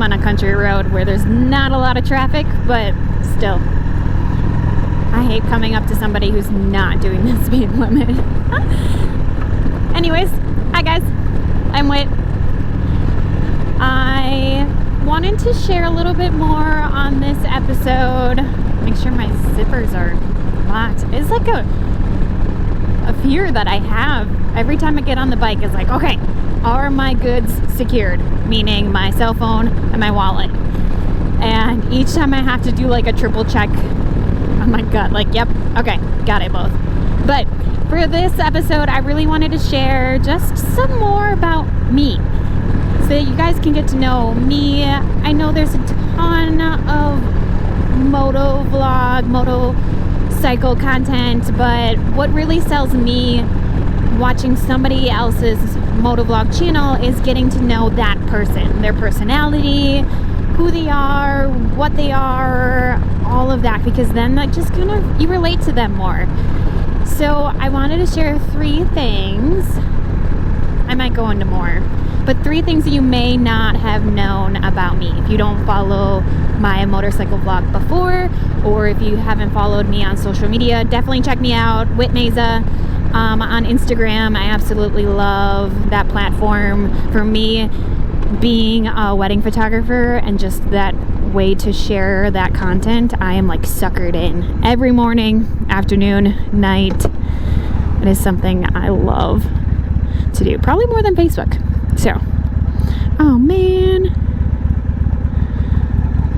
on a country road where there's not a lot of traffic, but still, I hate coming up to somebody who's not doing the speed limit. Anyways, hi guys, I'm Whit. I wanted to share a little bit more on this episode. Make sure my zippers are locked. It's like a fear that I have every time I get on the bike. Is like, okay, are my goods secured? Meaning my cell phone and my wallet. And each time I have to do like a triple check on my gut, like, yep, okay, got it both. But for this episode, I really wanted to share just some more about me, so that you guys can get to know me. I know there's a ton of motorcycle content, but what really sells me watching somebody else's motovlog channel is getting to know that person, their personality, who they are, what they are, all of that, because then that just kind of, you relate to them more. So I wanted to share 3 things. I might go into more, but 3 things that you may not have known about me if you don't follow my motorcycle vlog before, or if you haven't followed me on social media. Definitely check me out, Whit Meza, on Instagram. I absolutely love that platform. For me, being a wedding photographer and just that way to share that content, I am like suckered in every morning, afternoon, night. It is something I love to do, probably more than Facebook. So, oh man,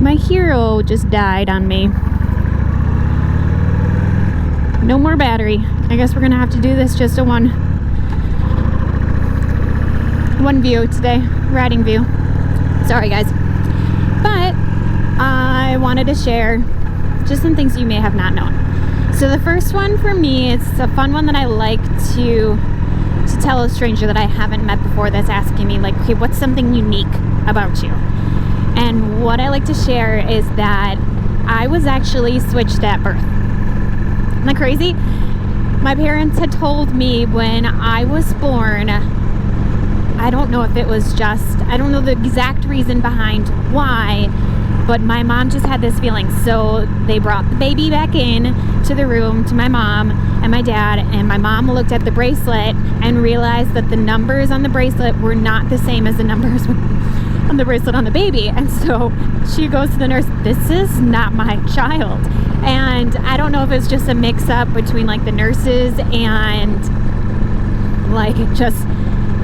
my hero just died on me. No more battery. I guess we're gonna have to do this just a one view today, riding view. Sorry guys, but I wanted to share just some things you may have not known. So the first one for me, it's a fun one that I like to tell a stranger that I haven't met before that's asking me like, okay, what's something unique about you? And what I like to share is that I was actually switched at birth. Isn't that crazy? My parents had told me when I was born, I don't know if it was just, I don't know the exact reason behind why, but my mom just had this feeling. So they brought the baby back in to the room to my mom and my dad, and my mom looked at the bracelet and realized that the numbers on the bracelet were not the same as the numbers on the bracelet on the baby. And so she goes to the nurse, this is not my child. And I don't know if it's just a mix-up between like the nurses and like just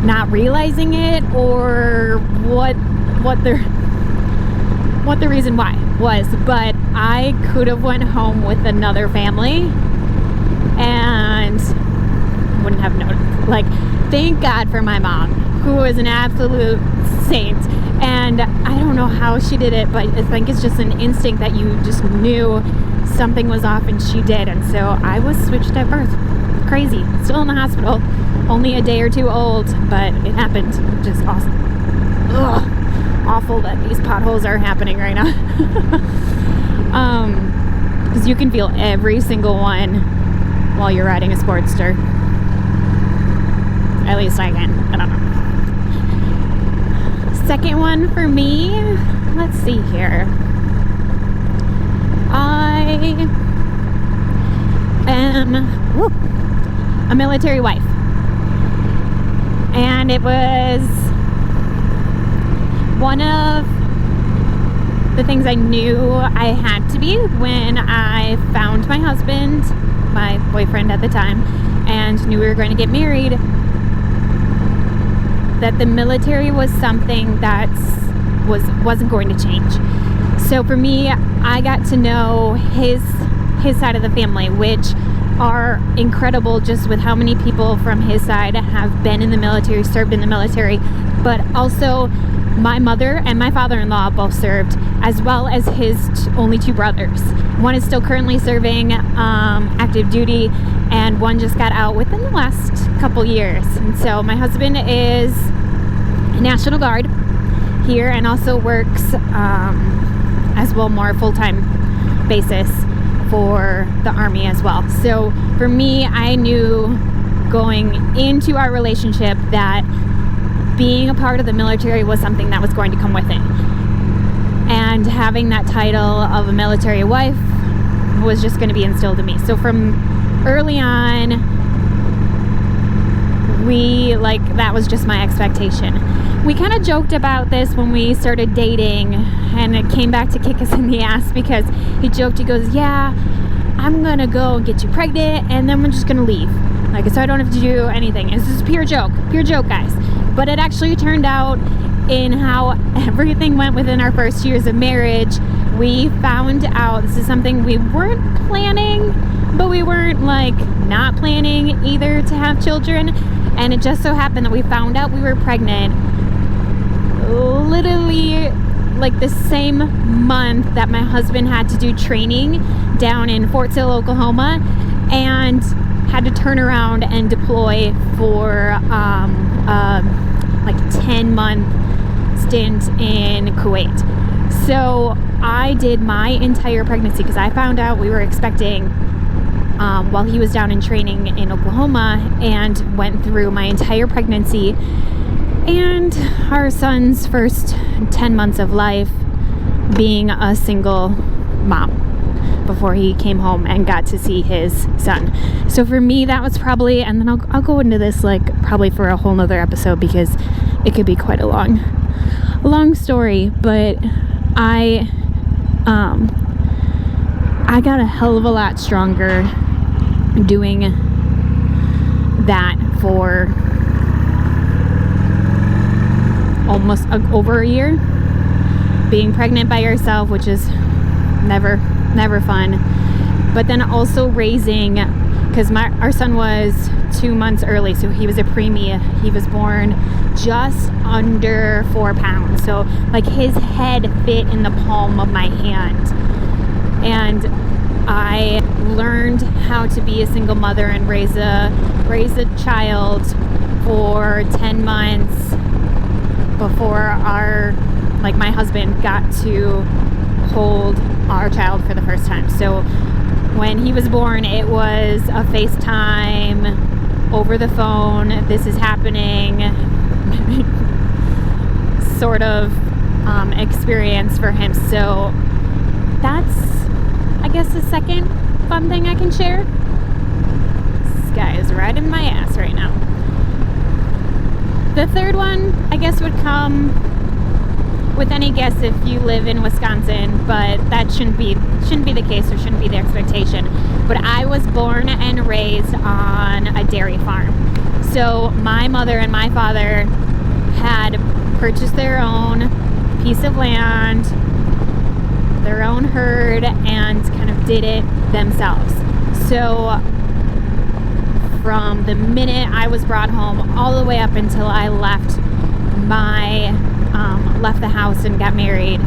not realizing it, or what the reason why was. But I could have went home with another family and wouldn't have noticed. Like, thank God for my mom, who is an absolute saint. And I don't know how she did it, but I think it's just an instinct that you just knew something was off, and she did. And so I was switched at birth. Crazy. Still in the hospital, only a day or 2 old, but it happened. Just awesome. Ugh, awful that these potholes are happening right now. Because you can feel every single one while you're riding a Sportster. At least I can. I don't know. Second one for me, let's see here. I am a military wife. And it was one of the things I knew I had to be when I found my husband, my boyfriend at the time, and knew we were going to get married, that the military was something that wasn't going to change. So for me, I got to know his side of the family, which are incredible, just with how many people from his side have been in the military, served in the military. But also my mother and my father-in-law both served, as well as his only 2 brothers. One is still currently serving active duty, and one just got out within the last couple years. And so my husband is National Guard here and also works as well, more full-time basis for the Army as well. So for me, I knew going into our relationship that being a part of the military was something that was going to come with it. and having that title of a military wife was just going to be instilled in me. So from early on, that was just my expectation. We kind of joked about this when we started dating, and it came back to kick us in the ass because he joked, he goes, yeah, I'm gonna go and get you pregnant and then we're just gonna leave, like, so I don't have to do anything. It's just pure joke guys. But it actually turned out, in how everything went within our first years of marriage, we found out this is something we weren't planning, but we weren't like not planning either to have children. And it just so happened that we found out we were pregnant literally like the same month that my husband had to do training down in Fort Sill, Oklahoma, and had to turn around and deploy for like 10-month stint in Kuwait. So I did my entire pregnancy, because I found out we were expecting while he was down in training in Oklahoma, and went through my entire pregnancy and our son's first 10 months of life being a single mom before he came home and got to see his son. So for me, that was probably, and then I'll go into this like probably for a whole nother episode, because it could be quite a long story, but I got a hell of a lot stronger doing that for almost over a year. Being pregnant by yourself, which is never fun, but then also raising, because our son was 2 months early, so he was a preemie. He was born just under 4 pounds, so like his head fit in the palm of my hand. And I learned how to be a single mother and raise a child for 10 months before my husband got to hold our child for the first time. So when he was born, it was a FaceTime, over the phone, this is happening sort of experience for him. So that's, I guess, the second fun thing I can share. This guy is right in my ass right now. The third one, I guess, would come with any guess if you live in Wisconsin, but that shouldn't be the case, or shouldn't be the expectation. But I was born and raised on a dairy farm. So my mother and my father had purchased their own piece of land, their own herd, and kind of did it themselves. So from the minute I was brought home all the way up until I left the house and got married,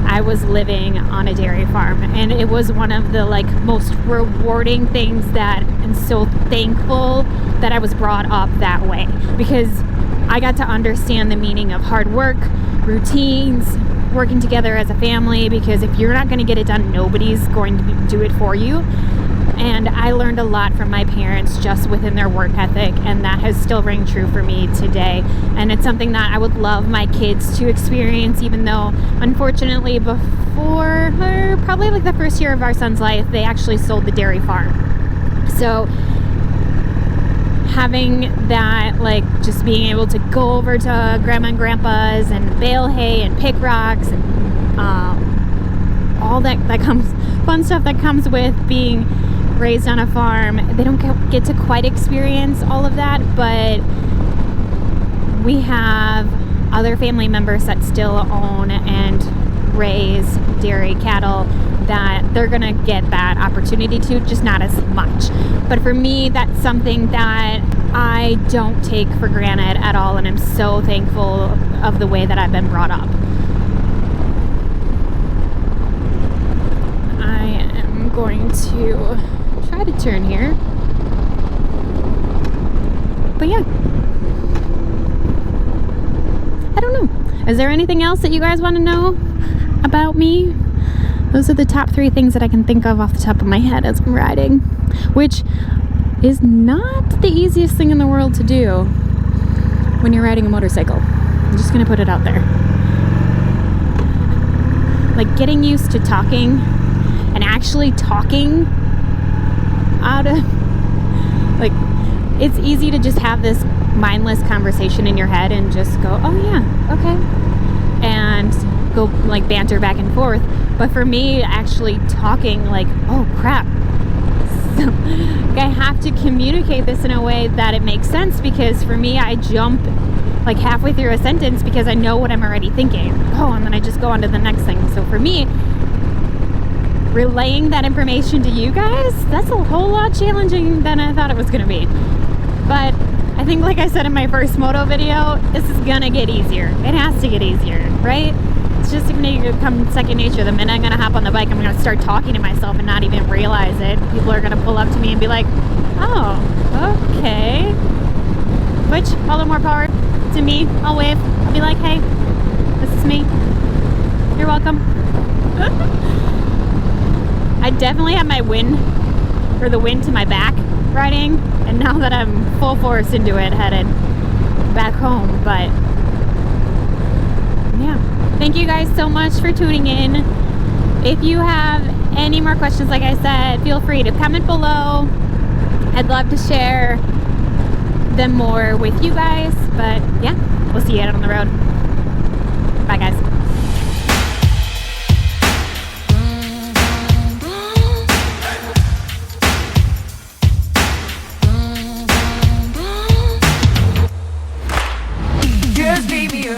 I was living on a dairy farm. And it was one of the like most rewarding things, that I'm so thankful that I was brought up that way, because I got to understand the meaning of hard work, routines, working together as a family, because if you're not going to get it done, nobody's going to do it for you. And I learned a lot from my parents just within their work ethic, and that has still rang true for me today. And it's something that I would love my kids to experience, even though unfortunately before probably like the first year of our son's life, they actually sold the dairy farm. So having that, like just being able to go over to grandma and grandpa's and bale hay and pick rocks and all that comes, fun stuff that comes with being raised on a farm. They don't get to quite experience all of that, but we have other family members that still own and raise dairy cattle, that they're gonna get that opportunity to, just not as much. But for me, that's something that I don't take for granted at all, and I'm so thankful of the way that I've been brought up. I am going to try to turn here, but yeah, I don't know. Is there anything else that you guys want to know about me? Those are the top 3 things that I can think of off the top of my head as I'm riding, which is not the easiest thing in the world to do when you're riding a motorcycle. I'm just gonna put it out there. like getting used to talking and actually talking out of, like, it's easy to just have this mindless conversation in your head and just go, oh yeah, okay, and go like banter back and forth. But for me, actually talking, like, oh crap, so I have to communicate this in a way that it makes sense, because for me, I jump like halfway through a sentence because I know what I'm already thinking. Oh, and then I just go on to the next thing. So for me, relaying that information to you guys, that's a whole lot challenging than I thought it was gonna be. But I think, like I said in my first moto video, this is gonna get easier. It has to get easier, right? It's just gonna become second nature. The minute I'm gonna hop on the bike, I'm gonna start talking to myself and not even realize it. People are gonna pull up to me and be like, oh, okay. Which, all the more power to me. I'll wave. I'll be like, hey, this is me. You're welcome. I definitely have my wind, or the wind to my back riding, and now that I'm full force into it, headed back home. But yeah, thank you guys so much for tuning in. If you have any more questions, like I said, feel free to comment below. I'd love to share them more with you guys. But yeah, we'll see you out on the road.